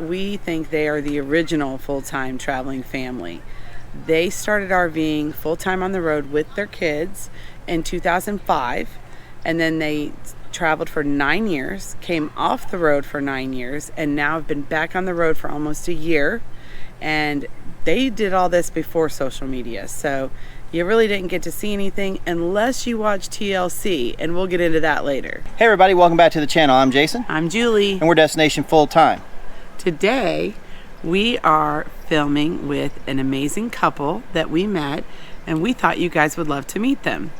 we think they are the original full-time traveling family. They started RVing full-time on the road with their kids in 2005, and then they traveled for 9 years, came off the road for 9 years, and now have been back on the road for almost a year. And they did all this before social media, so you really didn't get to see anything unless you watch TLC, and we'll get into that later. Hey everybody, welcome back to the channel. I'm Jason. I'm Julie. And we're Destination Full Time. Today, we are filming with an amazing couple that we met, and we thought you guys would love to meet them.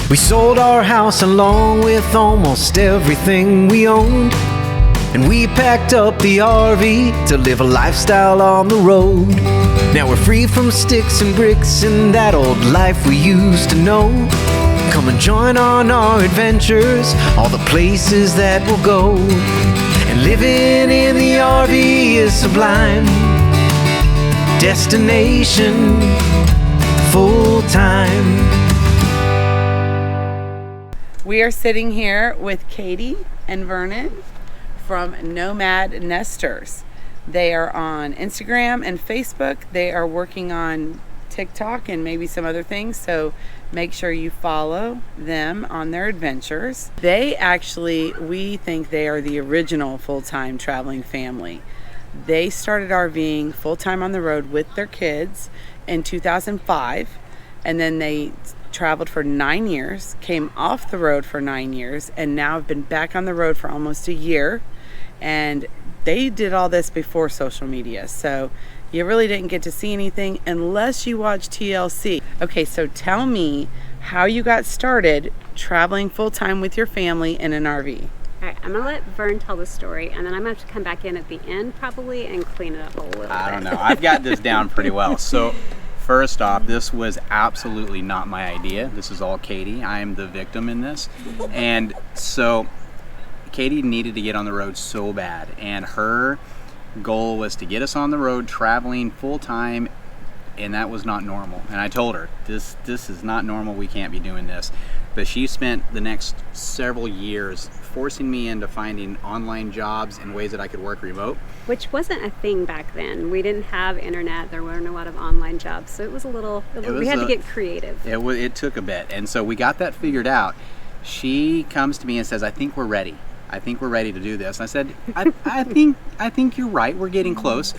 We sold our house along with almost everything we owned, and we packed up the RV to live a lifestyle on the road. Now we're free from sticks and bricks and that old life we used to know. Come and join on our adventures, all the places that we'll go. And living in the RV is sublime. Destination Full Time. We are sitting here with Katie and Vernon from Nomad Nesters. They are on Instagram and Facebook. They are working on TikTok and maybe some other things, so make sure you follow them on their adventures. We think they are the original full-time traveling family. They started RVing full-time on the road with their kids in 2005, and then they traveled for 9 years, came off the road for 9 years, and now have been back on the road for almost a year. And they did all this before social media, so you really didn't get to see anything unless you watch TLC. Okay, so tell me how you got started traveling full-time with your family in an RV. All right, I'm gonna let Vern tell the story, and then I'm gonna have to come back in at the end probably and clean it up a little bit. I don't know, I've got this down pretty well. So first off, this was absolutely not my idea. This is all Katie. I am the victim in this. And so Katie needed to get on the road so bad, and her goal was to get us on the road traveling full-time, and that was not normal. And I told her, this is not normal, we can't be doing this. But she spent the next several years forcing me into finding online jobs and ways that I could work remote. Which wasn't a thing back then. We didn't have internet, there weren't a lot of online jobs, so it was a little, we had to get creative. It took a bit, and so we got that figured out. She comes to me and says, I think we're ready. I think we're ready to do this. And I said, I think you're right. We're getting close.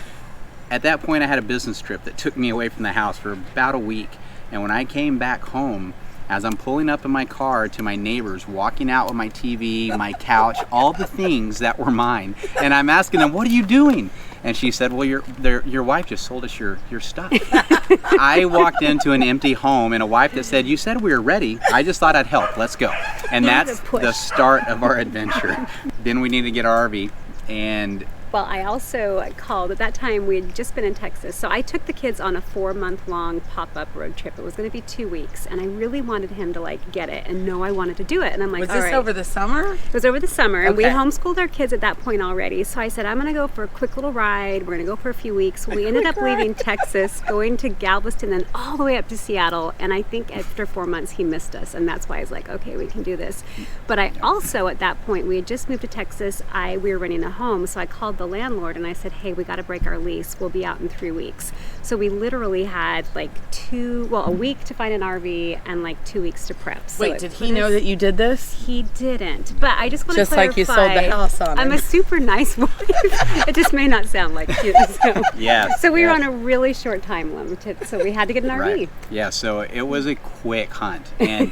At that point, I had a business trip that took me away from the house for about a week. And when I came back home, as I'm pulling up in my car to my neighbors, walking out with my TV, my couch, all the things that were mine, and I'm asking them, what are you doing? And she said, well, your wife just sold us your stuff. I walked into an empty home and a wife that said, you said we were ready. I just thought I'd help. Let's go. And that's the start of our adventure. Then we needed to get our RV. And well, I also called, at that time we had just been in Texas, so I took the kids on a 4-month-long pop-up road trip. It was going to be 2 weeks, and I really wanted him to like get it and know I wanted to do it. And I'm like, was this over the summer? It was over the summer, and okay. We homeschooled our kids at that point already. So I said, I'm going to go for a quick little ride. We're going to go for a few weeks. We ended up leaving Texas, going to Galveston, then all the way up to Seattle. And I think after 4 months, he missed us, and that's why I was like, okay, we can do this. But I also, at that point, we had just moved to Texas. We were renting a home, so I called the landlord and I said, hey, we got to break our lease. We'll be out in 3 weeks. So we literally had like a week to find an RV and like 2 weeks to prep. So wait, did he know that you did this? He didn't, but I just want to clarify. Just like you sold the house on him. I'm a super nice wife. It just may not sound like it. So. Yeah. So we were on a really short time limit, so we had to get an RV. Right. Yeah, so it was a quick hunt, and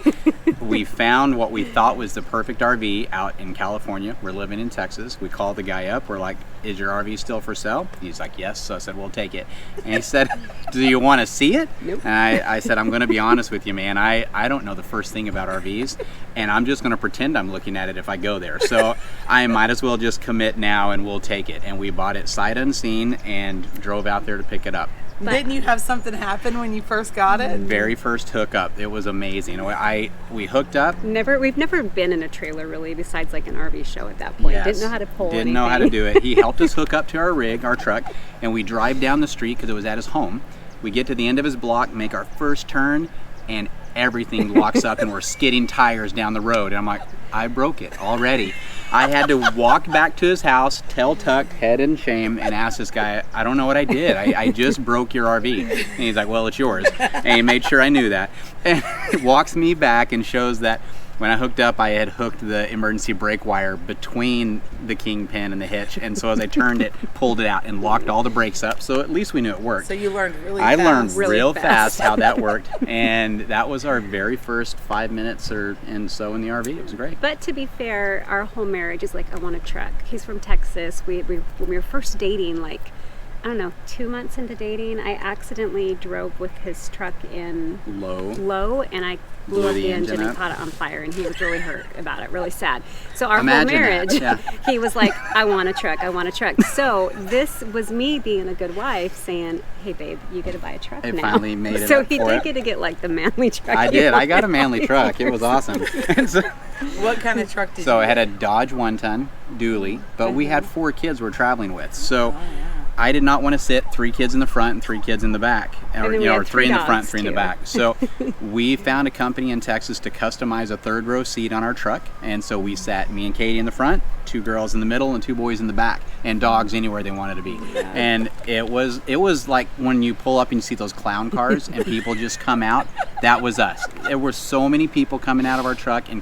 we found what we thought was the perfect RV out in California. We're living in Texas. We called the guy up. We're like, is your RV still for sale? He's like, yes. So I said, we'll take it. And he said, do you want to see it? Nope. And I said, I'm going to be honest with you, man. I don't know the first thing about RVs, and I'm just going to pretend I'm looking at it if I go there. So I might as well just commit now, and we'll take it. And we bought it sight unseen and drove out there to pick it up. But didn't you have something happen when you first got it? Very first hookup, it was amazing. We hooked up. We've never been in a trailer really, besides like an RV show at that point. Yes. Didn't know how to pull anything. Didn't know how to do it. He helped us hook up to our rig, our truck, and we drive down the street because it was at his home. We get to the end of his block, make our first turn, and everything locks up and we're skidding tires down the road. And I'm like, I broke it already. I had to walk back to his house, tail tucked, head in shame, and ask this guy, I don't know what I did. I just broke your RV. And he's like, well, it's yours. And he made sure I knew that. And walks me back and shows that when I hooked up, I had hooked the emergency brake wire between the kingpin and the hitch. And so as I turned it, pulled it out and locked all the brakes up. So at least we knew it worked. So you learned really I fast. learned Really real fast. fast how that worked. And that was our very first 5 minutes and so in the RV. It was great. But to be fair, our whole marriage is like, I want a truck. He's from Texas. When we were first dating, like, I don't know, 2 months into dating, I accidentally drove with his truck in low, and I blew up the engine and caught it on fire, and he was really hurt about it, really sad. So our Imagine whole marriage, that, yeah. he was like, I want a truck, I want a truck. So this was me being a good wife saying, hey babe, you get to buy a truck I now. finally made it So up he for did it. get to get like the manly truck. I he did. I got a wanted manly all truck. It was years. awesome. So What kind of truck did you I get? had a Dodge 1-ton dually, but we had 4 kids we're traveling with. So I did not want to sit 3 kids in the front and 3 kids in the back, or then we had 3 in the front, dogs, 3 in the too. back. So we found a company in Texas to customize a 3rd row seat on our truck, and so we sat me and Katie in the front, 2 girls in the middle, and 2 boys in the back, and dogs anywhere they wanted to be. And it was like when you pull up and you see those clown cars and people just come out. That was us. There were so many people coming out of our truck and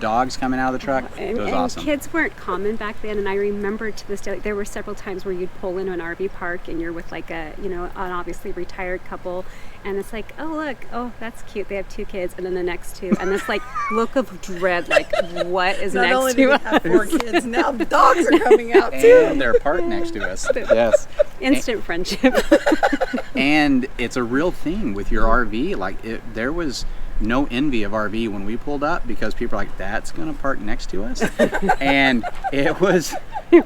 dogs coming out of the truck. It was And awesome. kids weren't common back then, and I remember to this day, like, there were several times where you'd pull into an RV park and you're with like an obviously retired couple, and it's like, oh look, oh that's cute, they have 2 kids, and then the next 2, and this like look of dread, like what is Not next only to do we us? have 4 kids, now the dogs are coming out too. And they're parked next to us. Yes. Instant friendship. And it's a real thing with your RV. Like there was no envy of RV when we pulled up because people are like, that's going to park next to us. And it was so a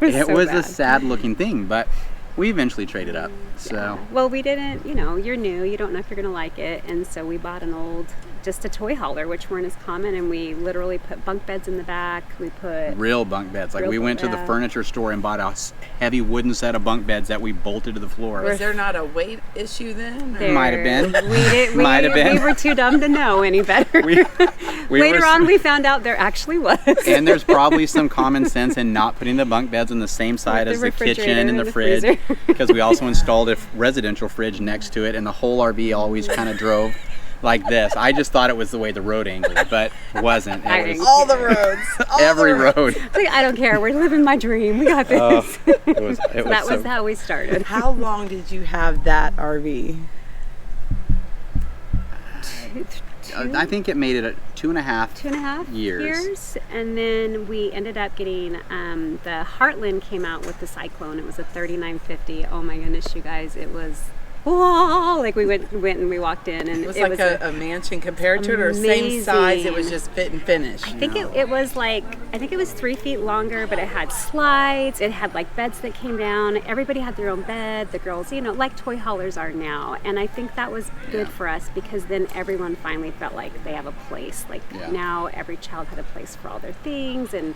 bad. sad looking thing, but we eventually traded up. So Well, we didn't, you're new, you don't know if you're going to like it, and so we bought just a toy hauler, which weren't as common, and we literally put bunk beds in the back. We put real bunk beds. Like Real we went to the bunk- furniture store and bought a heavy wooden set of bunk beds that we bolted to the floor. Was there not a weight issue then? there. Might have been. We Might have been. We were too dumb to know any better. We Later were- on, we found out there actually was. And there's probably some common sense in not putting the bunk beds on the same side the as the kitchen refrigerator and and the the fridge, freezer. because we also installed a residential fridge next to it, and the whole RV always kind of drove like this. I just thought it was the way the road angled, but it wasn't. I It didn't was All the roads. All every the roads. road. Like, I don't care. We're living my dream. We got this. It was That was so- how we started. How long did you have that RV? I think it made it a 2.5 2.5 years. And then we ended up getting the Heartland came out with the Cyclone. It was a 3950. Oh my goodness, you guys, it was whoa! Like we went and we walked in, and It was like a mansion compared to it, or same size, it was just fit and finish? I think it was like, I think it was 3 feet longer, but it had slides, it had like beds that came down, everybody had their own bed, the girls, like toy haulers are now. And I think that was good for us, because then everyone finally felt like they have a place. Like now every child had a place for all their things, and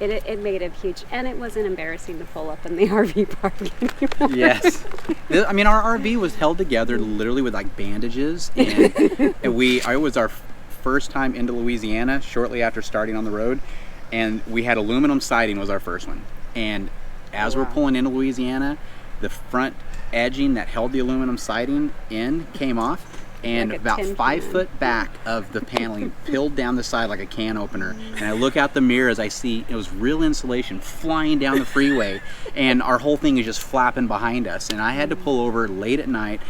it made it huge, and it wasn't embarrassing to pull up in the RV park anymore. Yes. I mean, our RV was held together literally with like bandages, and it was our first time into Louisiana shortly after starting on the road, and we had aluminum siding was our first one. And as we're pulling into Louisiana, the front edging that held the aluminum siding in came off, and Like a about tin 5 can. foot back of the paneling peeled down the side like a can opener. And I look out the mirror as I see it was real insulation flying down the freeway, and our whole thing is just flapping behind us. And I had to pull over late at night,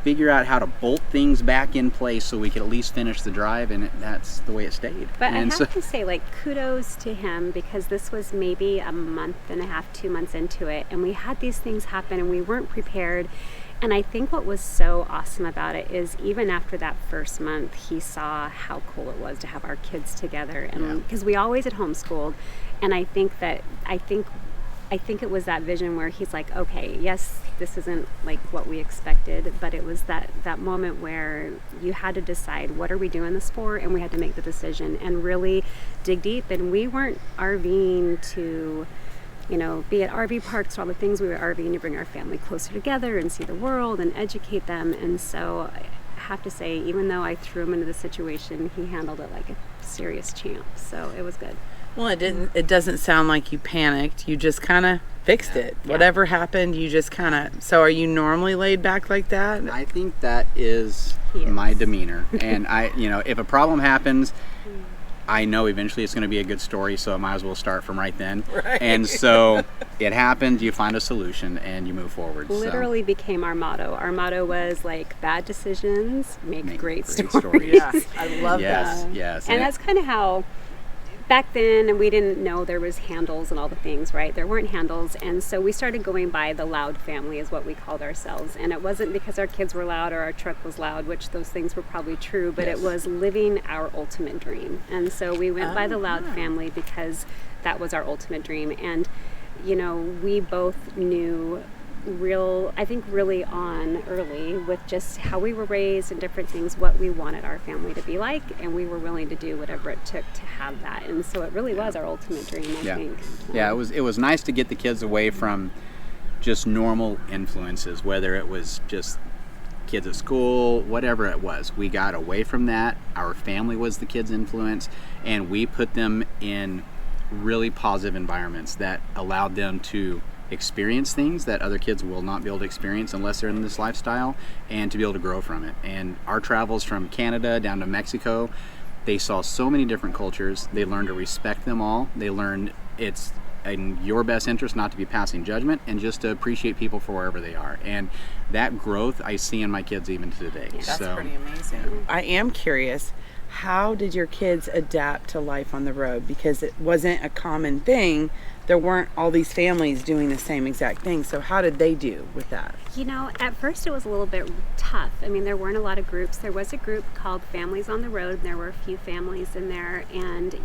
figure out how to bolt things back in place so we could at least finish the drive, and that's the way it stayed. But And I have to say, like, kudos to him, because this was maybe a month and a half, 2 months into it, and we had these things happen and we weren't prepared. And I think what was so awesome about it is even after that first month, he saw how cool it was to have our kids together, and because we always had homeschooled, and I think it was that vision where he's like, okay, yes, this isn't like what we expected, but it was that moment where you had to decide, what are we doing this for? And we had to make the decision and really dig deep. And we weren't RVing to, be at RV parks or all the things. We were RVing to bring our family closer together and see the world and educate them. And so have to say, even though I threw him into the situation, he handled it like a serious champ. So it was good. Well, it doesn't sound like you panicked. You just kind of fixed it. Whatever happened, you just kind of. So are you normally laid back like that? I think that is my demeanor. And if a problem happens, I know eventually it's going to be a good story, so I might as well start from right then. Right. And so it happened, you find a solution, and you move forward. Literally became our motto. Our motto was like, bad decisions make great stories. Yeah, I love that. Yes. And that's kind of how, back then, and we didn't know there was handles and all the things, right? There weren't handles, and so we started going by the loud family is what we called ourselves. And it wasn't because our kids were loud or our truck was loud, which those things were probably true, but it was living our ultimate dream. And so we went by the loud family because that was our ultimate dream. And we both knew really on early with just how we were raised and different things, what we wanted our family to be like, and we were willing to do whatever it took to have that. And so it really was our ultimate dream, I think. Yeah, it was nice to get the kids away from just normal influences, whether it was just kids at school, whatever it was. We got away from that. Our family was the kids' influence, and we put them in really positive environments that allowed them to experience things that other kids will not be able to experience unless they're in this lifestyle, and to be able to grow from it. And our travels from Canada down to Mexico, they saw so many different cultures. They learned to respect them all. They learned it's in your best interest not to be passing judgment, and just to appreciate people for wherever they are. And that growth I see in my kids even to today. Yeah, that's pretty amazing. I am curious, how did your kids adapt to life on the road? Because it wasn't a common thing. There weren't all these families doing the same exact thing. So how did they do with that? At first it was a little bit tough. I mean, there weren't a lot of groups. There was a group called Families on the Road, and there were a few families in there. And,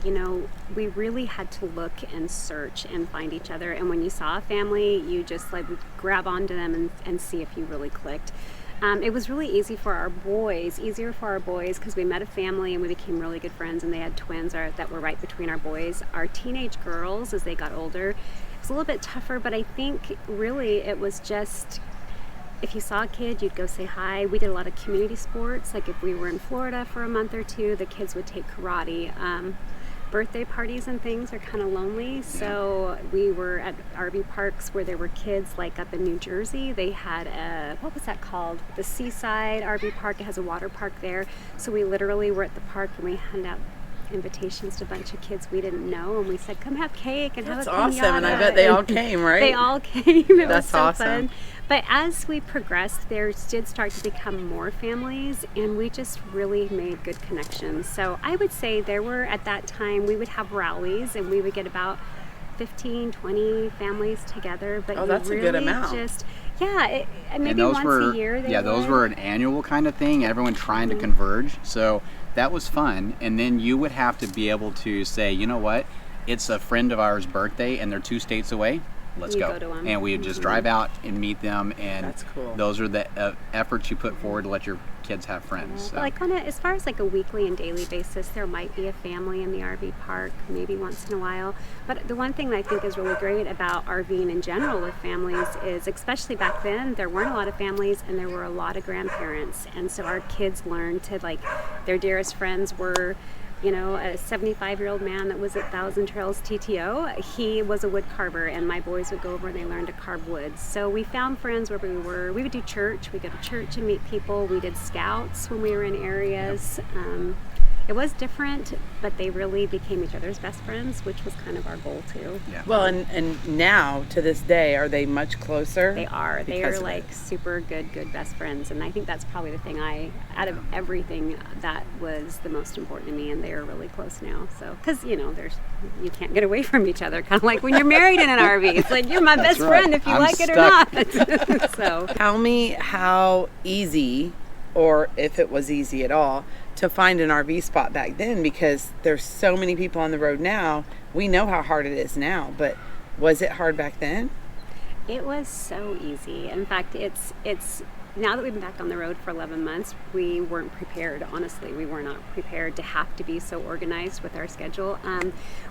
we really had to look and search and find each other. And when you saw a family, you just would grab onto them and see if you really clicked. It was really easier for our boys because we met a family and we became really good friends, and they had twins that were right between our boys. Our teenage girls, as they got older, it was a little bit tougher, but I think really it was just, if you saw a kid, you'd go say hi. We did a lot of community sports. Like if we were in Florida for a month or two, the kids would take karate. Birthday parties and things are kind of lonely, so we were at RV parks where there were kids, like up in New Jersey. They had what was that called? The Seaside RV Park. It has a water park there. So we literally were at the park and we handed out invitations to a bunch of kids we didn't know, and we said, come have cake and have a pinata. That's awesome, and I bet they all came, right? They all came. It That's was so awesome. fun. But as we progressed, there did start to become more families, and we just really made good connections. So I would say at that time, we would have rallies, and we would get about 15, 20 families together. But that's a good amount. Maybe once a year. Those were an annual kind of thing, everyone trying to converge. So that was fun. And then you would have to be able to say, you know what, it's a friend of ours' birthday and they're 2 states away. Let's go. To them. And we would just drive out and meet them, and that's cool. Those are the efforts you put forward to let your kids have friends. So. Like as far as like a weekly and daily basis, there might be a family in the RV park, maybe once in a while. But the one thing that I think is really great about RVing in general with families is, especially back then, there weren't a lot of families and there were a lot of grandparents. And so our kids learned to, their dearest friends were, a 75-year-old man that was at Thousand Trails TTO. He was a wood carver, and my boys would go over and they learned to carve wood. So we found friends where we were. We would do church. We'd go to church and meet people. We did scouts when we were in areas. It was different, but they really became each other's best friends, which was kind of our goal too. Yeah. Well, and now to this day, are they much closer? They are. They are super good best friends, and I think that's probably the thing out of everything, that was the most important to me, and they are really close now. So, because you can't get away from each other, kind of like when you're married in an RV. It's like, you're my best friend if you like it or not. So, tell me how easy, or if it was easy at all, to find an RV spot back then, because there's so many people on the road now. We know how hard it is now, but was it hard back then? It was so easy. In fact, it's now that we've been back on the road for 11 months, we weren't prepared. Honestly, we were not prepared to have to be so organized with our schedule.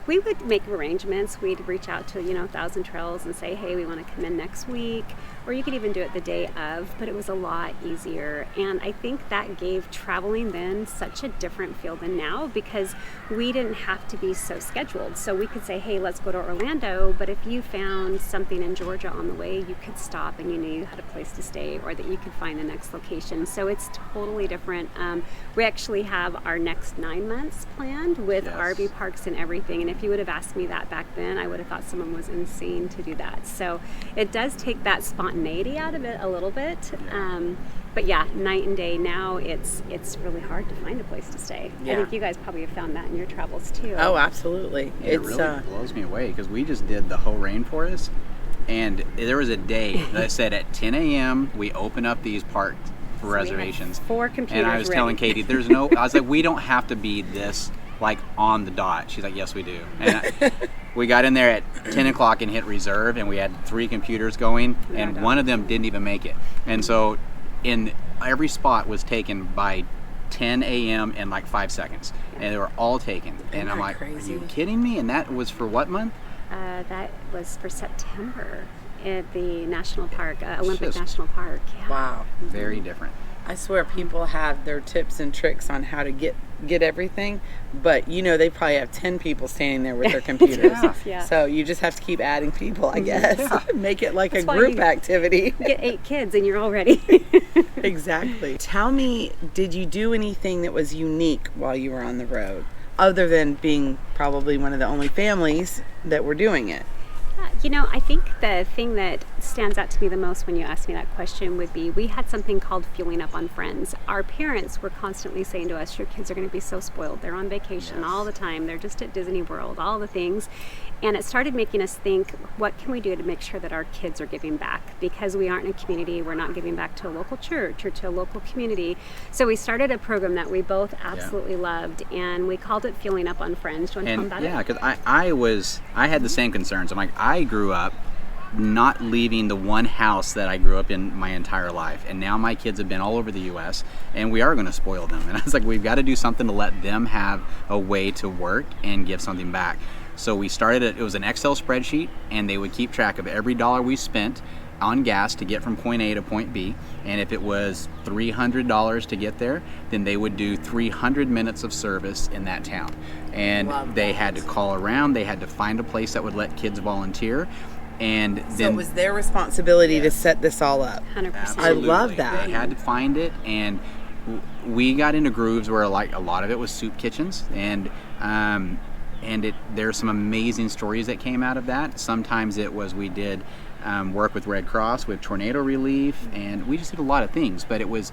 We would make arrangements. We'd reach out to, Thousand Trails and say, hey, we want to come in next week. or you could even do it the day of, but it was a lot easier. And I think that gave traveling then such a different feel than now, because we didn't have to be so scheduled. So we could say, hey, let's go to Orlando, but if you found something in Georgia on the way, you could stop and you knew you had a place to stay, or that you could find the next location. So it's totally different. We actually have our next 9 months planned with RV parks and everything. And if you would have asked me that back then, I would have thought someone was insane to do that. So it does take that spontaneity out of it a little bit. But yeah, night and day now, it's really hard to find a place to stay. Yeah. I think you guys probably have found that in your travels too. Oh, absolutely. It really blows me away, because we just did the whole rainforest, and there was a day that said at 10 a.m. we open up these parks for reservations. 4 computers and I was ready. telling Katie, I was like, we don't have to be this like on the dot. She's like, yes, we do. And we got in there at 10 o'clock and hit reserve, and we had 3 computers going, and one of them didn't even make it. And so every spot was taken by 10 a.m. in like 5 seconds, and they were all taken. And I'm like, crazy? are you kidding me? And that was for what month? That was for September at the national park, Olympic Just- National Park. Yeah. Wow. Very different. I swear people have their tips and tricks on how to get everything, but they probably have 10 people standing there with their computers. Yeah. So you just have to keep adding people, I guess. Make it like That's a why group you- activity. Get 8 kids and you're all ready. Exactly. Tell me, did you do anything that was unique while you were on the road, other than being probably one of the only families that were doing it? I think the thing that stands out to me the most when you ask me that question would be, we had something called Fueling Up on Friends. Our parents were constantly saying to us, your kids are going to be so spoiled. They're on vacation all the time. They're just at Disney World, all the things. And it started making us think, what can we do to make sure that our kids are giving back? Because we aren't in a community, we're not giving back to a local church or to a local community. So we started a program that we both absolutely loved, and we called it Fueling Up on Friends. Do you want to tell them about it? because I had the same concerns. I'm like, I grew up not leaving the one house that I grew up in my entire life, and now my kids have been all over the U.S. and we are going to spoil them. And I was like, we've got to do something to let them have a way to work and give something back. So we started it was an Excel spreadsheet, and they would keep track of every dollar we spent on gas to get from point A to point B. And if it was $300 to get there, then they would do 300 minutes of service in that town. And they had to call around, they had to find a place that would let kids volunteer. And then So it was their responsibility to set this all up. 100%. Absolutely. I love that. They had to find it, and we got into grooves where like a lot of it was soup kitchens, and there's some amazing stories that came out of that. Sometimes it was we did work with Red Cross with tornado relief, and we just did a lot of things, but it was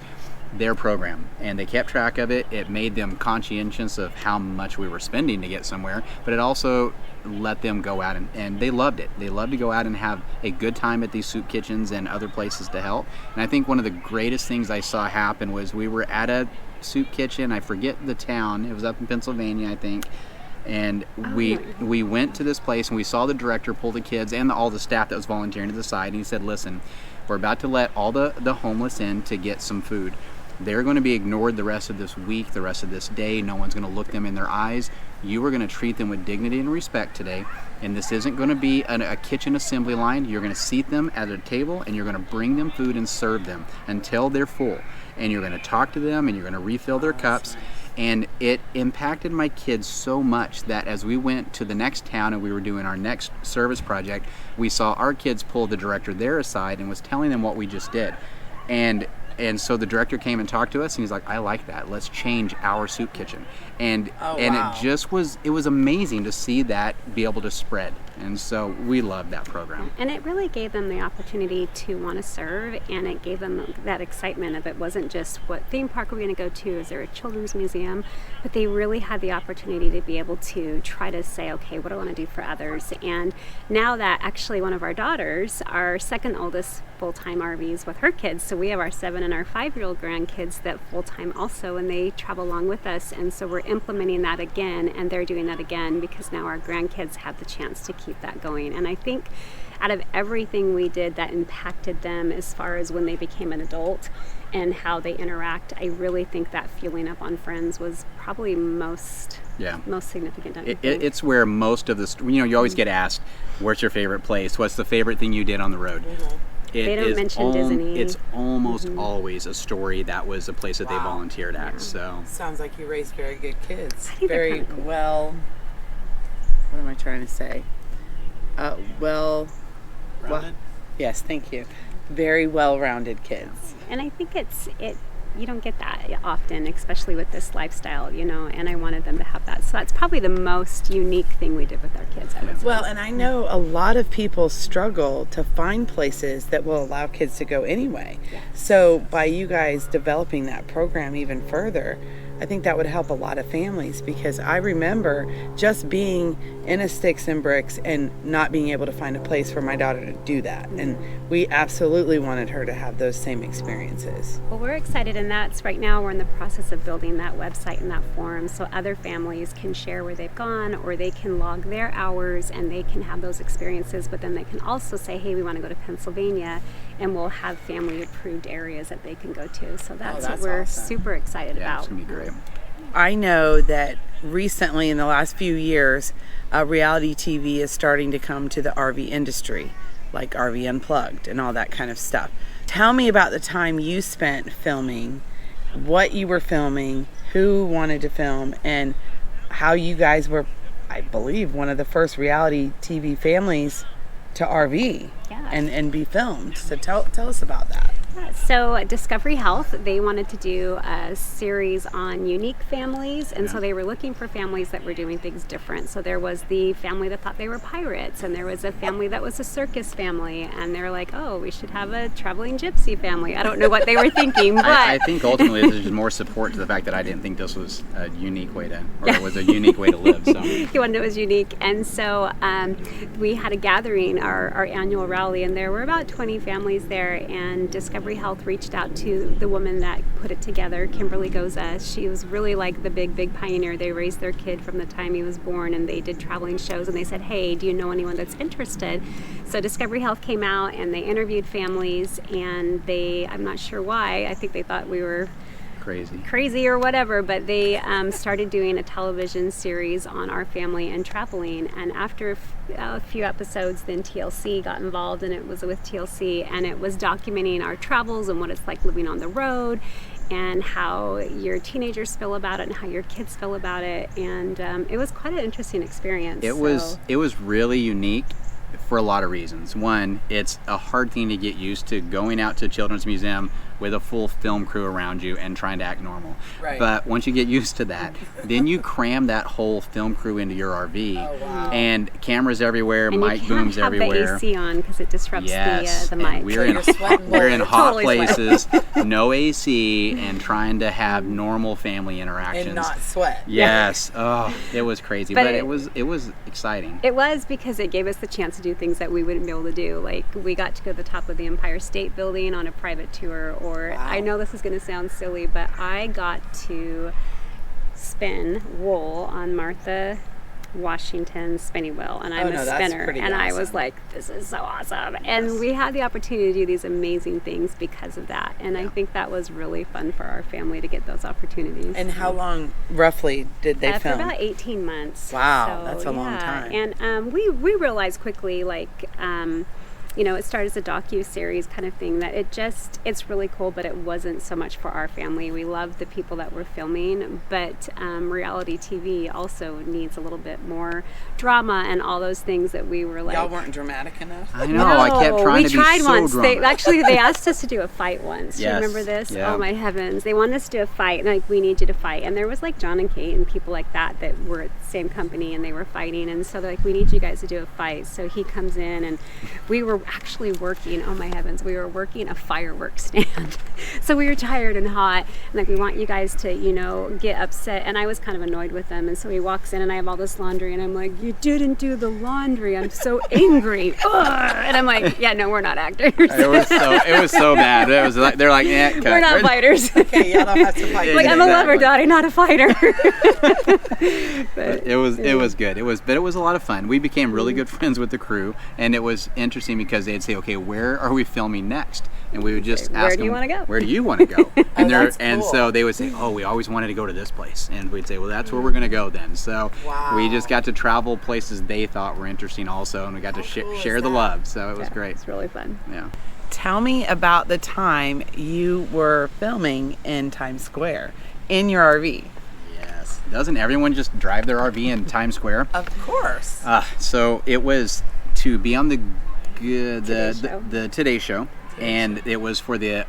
their program, and they kept track of it. It made them conscientious of how much we were spending to get somewhere, but it also let them go out and they loved it. They loved to go out and have a good time at these soup kitchens and other places to help. And I think one of the greatest things I saw happen was we were at a soup kitchen, I forget the town, it was up in Pennsylvania, I think. And we went to this place, and we saw the director pull the kids and all the staff that was volunteering to the side, and he said, listen, we're about to let all the homeless in to get some food. They're going to be ignored the rest of this week, the rest of this day. No one's going to look them in their eyes. You are going to treat them with dignity and respect today. And this isn't going to be a kitchen assembly line. You're going to seat them at a table, and you're going to bring them food and serve them until they're full. And you're going to talk to them, and you're going to refill their cups. And it impacted my kids so much that as we went to the next town and we were doing our next service project, we saw our kids pull the director there aside and was telling them what we just did. And so the director came and talked to us, and he's like, I like that. Let's change our soup kitchen. And it was amazing to see that be able to spread. And so we loved that program. And it really gave them the opportunity to want to serve, and it gave them that excitement of it wasn't just what theme park are we going to go to, is there a children's museum, but they really had the opportunity to be able to try to say, okay, what do I want to do for others? And now that actually one of our daughters, our second oldest, full-time RVs with her kids, so we have our 7 and our 5-year-old grandkids that full-time also, and they travel along with us, and so we're implementing that again, and they're doing that again because now our grandkids have the chance to keep that going. And I think out of everything we did that impacted them as far as when they became an adult and how they interact, I really think that Fueling Up on Friends was probably most significant. Don't you think? It's where most of the, you always get asked, what's your favorite place? What's the favorite thing you did on the road? They don't mention Disney. It's almost always a story that was a place that they Wow. volunteered at. Yeah. So Sounds like you raised very good kids. I think they're Very kinda cool. well. What am I trying to say? Well. Yes, thank you. Very well-rounded kids. And I think you don't get that often, especially with this lifestyle, you know, and I wanted them to have that. So that's probably the most unique thing we did with our kids, I would say. Well, and I know a lot of people struggle to find places that will allow kids to go anyway. Yes. So by you guys developing that program even further, I think that would help a lot of families, because I remember just being in a sticks and bricks and not being able to find a place for my daughter to do that. And we absolutely wanted her to have those same experiences. Well, we're excited, and that's right now we're in the process of building that website and that forum so other families can share where they've gone, or they can log their hours and they can have those experiences, but then they can also say, hey, we want to go to Pennsylvania, and we'll have family approved areas that they can go to. So that's what that's we're awesome. super excited yeah, about. it's gonna be great. I know that recently in the last few years, reality TV is starting to come to the RV industry, like RV Unplugged and all that kind of stuff. Tell me about the time you spent filming, what you were filming, who wanted to film, and how you guys were, I believe, one of the first reality TV families to RV Yeah. and be filmed. So tell us about that. So Discovery Health, they wanted to do a series on unique families, and so they were looking for families that were doing things different. So there was the family that thought they were pirates, and there was a family that was a circus family, and they were like, oh, we should have a traveling gypsy family. I don't know what they were thinking, but I think ultimately there's just more support to the fact that I didn't think this was a unique way to, or it was a unique way to live. So he wanted it was unique. And so we had a gathering, our annual rally, and there were about 20 families there, and Discovery Health reached out to the woman that put it together, Kimberly Goza. She was really like the big pioneer. They raised their kid from the time he was born, and they did traveling shows, and they said, hey, do you know anyone that's interested? So Discovery Health came out and they interviewed families, and I'm not sure why, I think they thought we were crazy or whatever, but they started doing a television series on our family and traveling. And after a few episodes, then TLC got involved, and it was with TLC, and it was documenting our travels and what it's like living on the road, and how your teenagers feel about it and how your kids feel about it. And it was quite an interesting experience. it was really unique for a lot of reasons. One, it's a hard thing to get used to, going out to a children's museum with a full film crew around you and trying to act normal. Right. But once you get used to that, then you cram that whole film crew into your RV, and cameras everywhere, and mic booms you can't have everywhere. the AC on because it disrupts Yes, the and mic. we're in You're sweating we're in bullets. hot Totally places, no AC, and trying to have normal family interactions. And not sweat. Yes, oh, it was crazy, But but it was exciting. It was, because it gave us the chance to do things that we wouldn't be able to do. Like, we got to go to the top of the Empire State Building on a private tour, or I know this is going to sound silly, but I got to spin wool on Martha Washington's spinning wheel, and I'm Oh, no, a that's spinner, pretty and I was awesome. like, this is so awesome. And we had the opportunity to do these amazing things because of that, and I think that was really fun for our family to get those opportunities. And how long roughly did they For film? about 18 months. Wow, that's a long time. And we realized quickly, like, you know, it started as a docu-series kind of thing, that it's really cool, but it wasn't so much for our family. We loved the people that were filming, but reality TV also needs a little bit more drama and all those things that we were like... Y'all weren't dramatic enough? I know, I kept trying to be we tried so once. drama. They asked us to do a fight once. Do you Yes. remember this? Yeah. Oh my heavens. They wanted us to do a fight, and like, we need you to fight. And there was like John and Kate and people like that were at the same company, and they were fighting. And so they're like, we need you guys to do a fight. So he comes in, and we were actually working, oh my heavens, we were working a fireworks stand. So we were tired and hot, and like, we want you guys to, you know, get upset. And I was kind of annoyed with them. And so he walks in, and I have all this laundry, and I'm like, you didn't do the laundry. I'm so angry. Ugh. And I'm like, yeah, no, we're not actors. It was so bad. It was like, they're like, yeah, cut. We're not fighters. Okay, y'all don't have to fight. Like, I'm a lover, Exactly. Dottie, not a fighter. It was good. But it was a lot of fun. We became really good friends with the crew, and it was interesting because they'd say, okay, where are we filming next? And we would just Where ask do you them, wanna go? where do you want to go? And that's and cool. so they would say, oh, we always wanted to go to this place, and we'd say, well, that's where we're going to go then. So Wow. we just got to travel places they thought were interesting also, and we got to cool is share the that? love. So it was Yeah, great. It's really fun. Yeah. tell me about the time you were filming in Times Square in your RV. Yes. Doesn't everyone just drive their RV in Times Square? Of course. So it was to be on the Today Show, and it was for the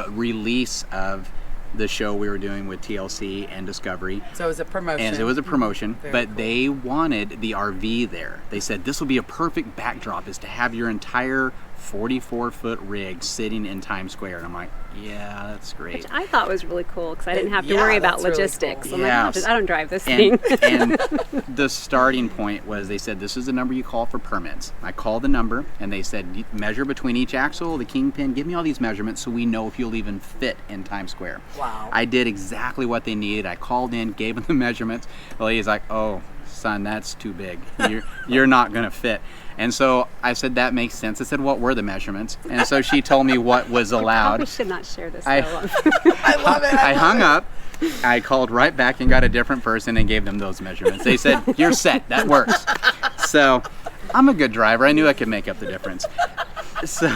release of the show we were doing with TLC and Discovery. So it was a promotion. And it was a promotion, Very but cool. they wanted the RV there. They said this will be a perfect backdrop, is to have your entire 44-foot rig sitting in Times Square. And I'm like, yeah, that's great. Which I thought was really cool because I didn't have to Yeah, worry about that's really logistics. cool. I'm Yes. like, I don't drive this And, thing. and the starting point was, they said, this is the number you call for permits. I called the number, and they said, measure between each axle, the kingpin, give me all these measurements so we know if you'll even fit in Times Square. Wow. I did exactly what they needed. I called in, gave them the measurements. The lady's like, oh, son, that's too big. You're not going to fit. And so I said, that makes sense. I said, what were the measurements? And so she told me what was allowed. We should not share this. I- though. I love it. I hung up. I called right back and got a different person and gave them those measurements. They said, you're set. That works. So I'm a good driver. I knew I could make up the difference. So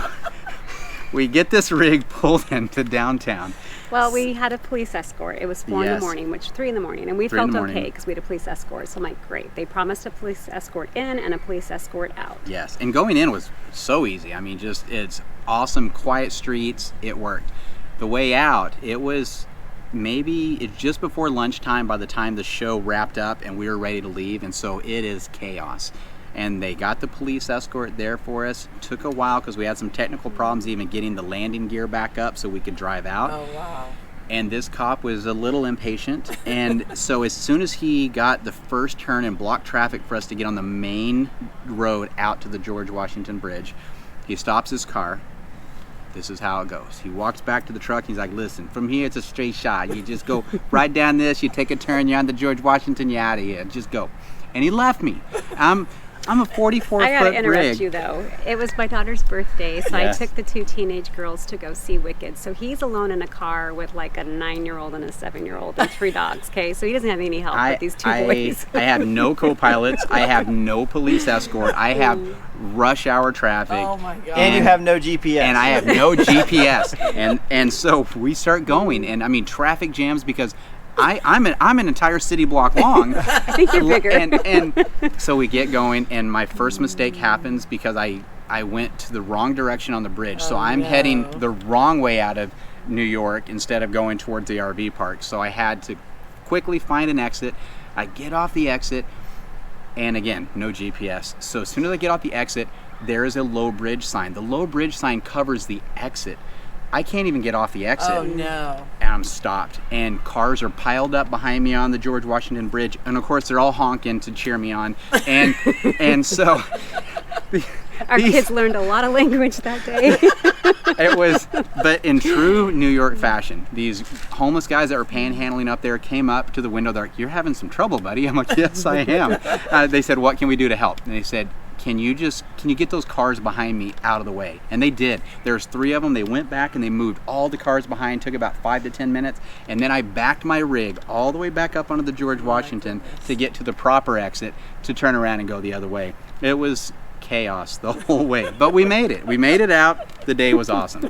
we get this rig pulled into downtown. Well, we had a police escort. It was 4 in the Yes. morning, which 3 in the morning, and we 3 in felt the morning. okay because we had a police escort. So I'm like, great. They promised a police escort in and a police escort out. Yes, and going in was so easy. I mean, just, it's awesome, quiet streets. It worked. The way out, it was it's just before lunchtime by the time the show wrapped up and we were ready to leave, and so it is chaos. And they got the police escort there for us. Took a while because we had some technical problems even getting the landing gear back up so we could drive out. Oh, wow. And this cop was a little impatient, and so as soon as he got the first turn and blocked traffic for us to get on the main road out to the George Washington Bridge, he stops his car. This is how it goes. He walks back to the truck. He's like, listen, from here it's a straight shot. You just go right down this, you take a turn, you're on the George Washington, you're out of here. Just go. And he left me. I'm a 44-foot I gotta interrupt rig. you though. It was my daughter's birthday, so Yes. I took the 2 teenage girls to go see Wicked. So he's alone in a car with like a 9-year-old and a 7-year-old and 3 dogs. Okay, so he doesn't have any help with these 2 boys. I have no co-pilots. I have no police escort. I have rush hour traffic. Oh, my God. And you have no GPS. And I have no GPS. And so we start going, and I mean traffic jams because I'm an entire city block long. I think you're bigger. And so we get going, and my first mistake happens because I went to the wrong direction on the bridge. So I'm heading the wrong way out of New York instead of going towards the RV park. So I had to quickly find an exit. I get off the exit, and again, no GPS. So as soon as I get off the exit, there is a low bridge sign. The low bridge sign covers the exit. I can't even get off the exit. Oh, no. And I'm stopped, and cars are piled up behind me on the George Washington Bridge, and of course they're all honking to cheer me on, and so Our kids learned a lot of language that day. it was, but in true New York fashion, these homeless guys that were panhandling up there came up to the window. They're like, "You're having some trouble, buddy." I'm like, "Yes, I am." They said, "What can we do to help?" And they said, can you get those cars behind me out of the way? And they did. There's 3 of them. They went back and they moved all the cars behind. Took about 5 to 10 minutes. And then I backed my rig all the way back up onto the George Washington to get to the proper exit to turn around and go the other way. It was chaos the whole way. But we made it. We made it out. The day was awesome.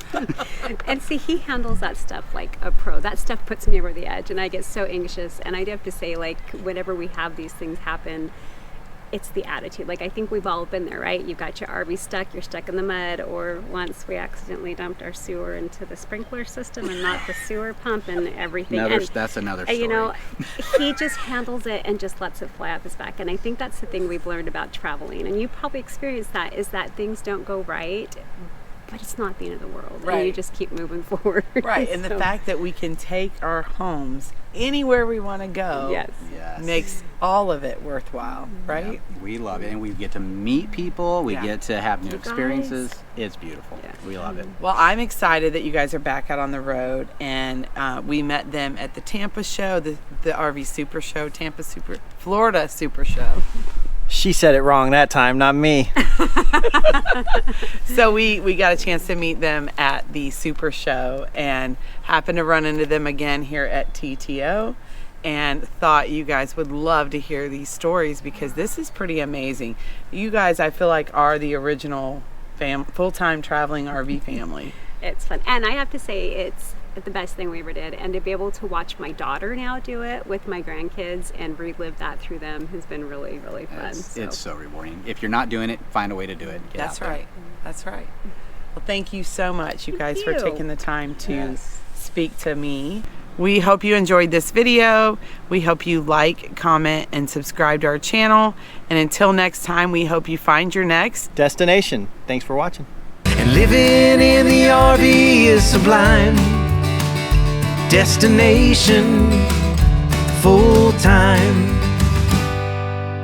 And see, he handles that stuff like a pro. That stuff puts me over the edge, and I get so anxious. And I do have to say, like, whenever we have these things happen, it's the attitude. Like, I think we've all been there, right? You've got your RV stuck, you're stuck in the mud, or once we accidentally dumped our sewer into the sprinkler system and not the sewer pump and everything. That's another story. You know, he just handles it and just lets it fly off his back. And I think that's the thing we've learned about traveling. And you probably experienced that, is that things don't go right, but it's not the end of the world. Right. And you just keep moving forward. Right, and the So, fact that we can take our homes anywhere we want to go Yes. Yes. makes all of it worthwhile, right? Yeah, we love it, and we get to meet people. We Yeah. get to have new You guys. experiences. It's beautiful. Yeah. We love it. Well, I'm excited that you guys are back out on the road, and we met them at the Tampa show, the RV Super Show, Florida Super Show. She said it wrong that time, not me. So we got a chance to meet them at the Super Show and happened to run into them again here at TTO, and thought you guys would love to hear these stories because this is pretty amazing. You guys, I feel like, are the original full-time traveling RV family. It's fun. And I have to say, it's the best thing we ever did. And to be able to watch my daughter now do it with my grandkids and relive that through them has been really, really fun. It's so rewarding. If you're not doing it, find a way to do it. Get That's out there. right. That's right. Well, thank you so much, you guys, for you. taking the time to speak to me. We hope you enjoyed this video. We hope you like, comment, and subscribe to our channel. And until next time, we hope you find your next Destination. Thanks for watching. And living in the RV is sublime. Destination full time.